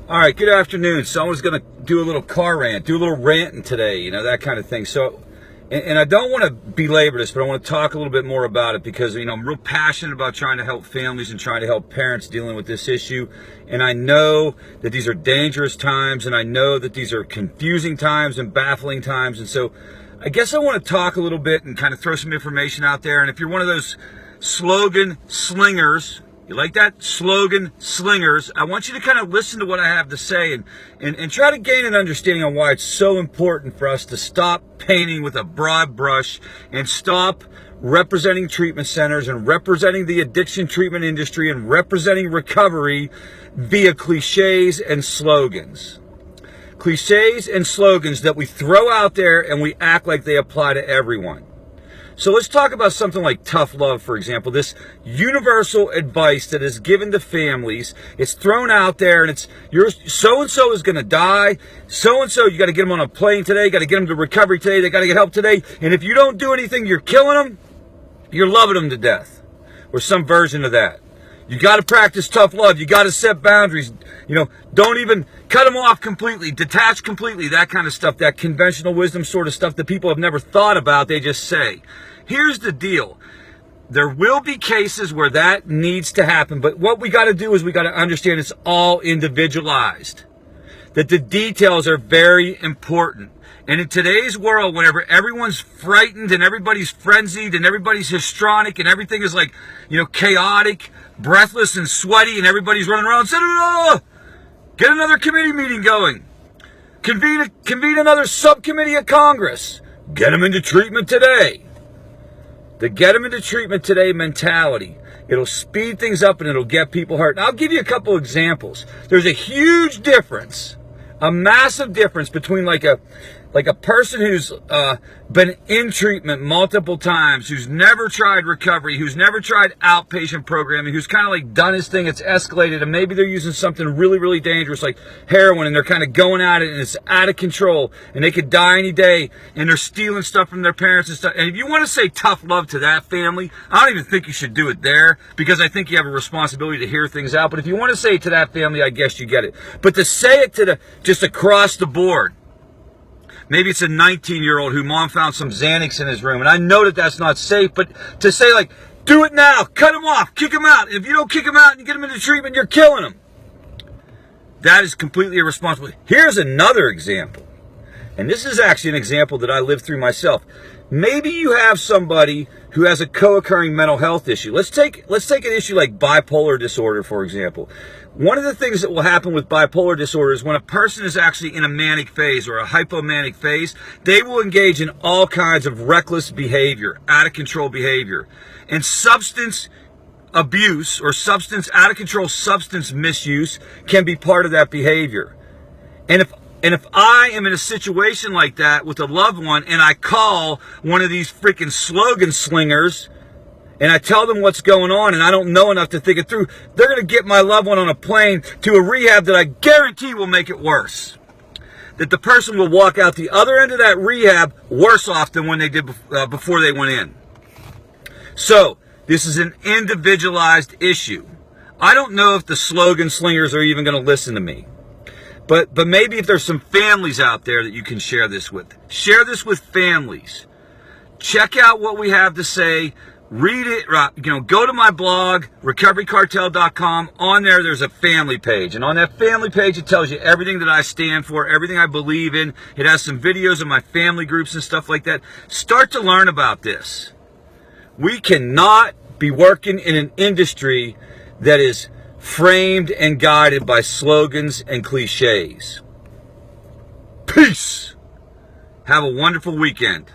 All right, good afternoon. So I was going to do a little car rant, do a little ranting today, that kind of thing. So, and I don't want to belabor this, but I want to talk a little bit more about it because, I'm real passionate about trying to help families and trying to help parents dealing with this issue. And I know that these are dangerous times, and I know that these are confusing times and baffling times. And so I guess I want to talk a little bit and kind of throw some information out there. And if you're one of those slogan slingers, you like that? Slogan slingers. I want you to kind of listen to what I have to say and try to gain an understanding on why it's so important for us to stop painting with a broad brush and stop representing treatment centers and representing the addiction treatment industry and representing recovery via cliches and slogans. Cliches and slogans that we throw out there and we act like they apply to everyone. So let's talk about something like tough love, for example. This universal advice that is given to families. It's thrown out there, and it's so-and-so is going to die. So-and-so, you got to get them on a plane today. You got to get them to recovery today. They got to get help today. And if you don't do anything, you're killing them. You're loving them to death. Or some version of that. You got to practice tough love. You got to set boundaries. Don't even cut them off completely, detach completely, that kind of stuff, that conventional wisdom sort of stuff that people have never thought about, they just say. Here's the deal. There will be cases where that needs to happen, but what we got to do is we got to understand it's all individualized. That the details are very important. And in today's world, whenever everyone's frightened and everybody's frenzied and everybody's histrionic and everything is like, chaotic, breathless and sweaty and everybody's running around saying, get another committee meeting going. Convene another subcommittee of Congress. Get them into treatment today. The get them into treatment today mentality. It'll speed things up and it'll get people hurt. And I'll give you a couple examples. There's a huge difference, a massive difference between like a person who's been in treatment multiple times, who's never tried recovery, who's never tried outpatient programming, who's kind of like done his thing, it's escalated, and maybe they're using something really, really dangerous like heroin, and they're kind of going at it, and it's out of control, and they could die any day, and they're stealing stuff from their parents and stuff. And if you want to say tough love to that family, I don't even think you should do it there, because I think you have a responsibility to hear things out. But if you want to say it to that family, I guess you get it. But to say it to just across the board, maybe it's a 19-year-old who mom found some Xanax in his room. And I know that that's not safe, but to say like, do it now, cut him off, kick him out. If you don't kick him out and you get him into treatment, you're killing him. That is completely irresponsible. Here's another example. And this is actually an example that I lived through myself. Maybe you have somebody who has a co-occurring mental health issue. Let's take an issue like bipolar disorder, for example. One of the things that will happen with bipolar disorder is when a person is actually in a manic phase or a hypomanic phase, they will engage in all kinds of reckless behavior, out of control behavior. And substance abuse or out of control substance misuse can be part of that behavior. And if I am in a situation like that with a loved one and I call one of these freaking slogan slingers and I tell them what's going on and I don't know enough to think it through, they're going to get my loved one on a plane to a rehab that I guarantee will make it worse. That the person will walk out the other end of that rehab worse off than when they did before they went in. So, this is an individualized issue. I don't know if the slogan slingers are even going to listen to me. But maybe if there's some families out there that you can share this with. Share this with families. Check out what we have to say. Read it. Go to my blog, recoverycartel.com. On there's a family page. And on that family page, it tells you everything that I stand for, everything I believe in. It has some videos of my family groups and stuff like that. Start to learn about this. We cannot be working in an industry that is framed and guided by slogans and cliches. Peace. Have a wonderful weekend.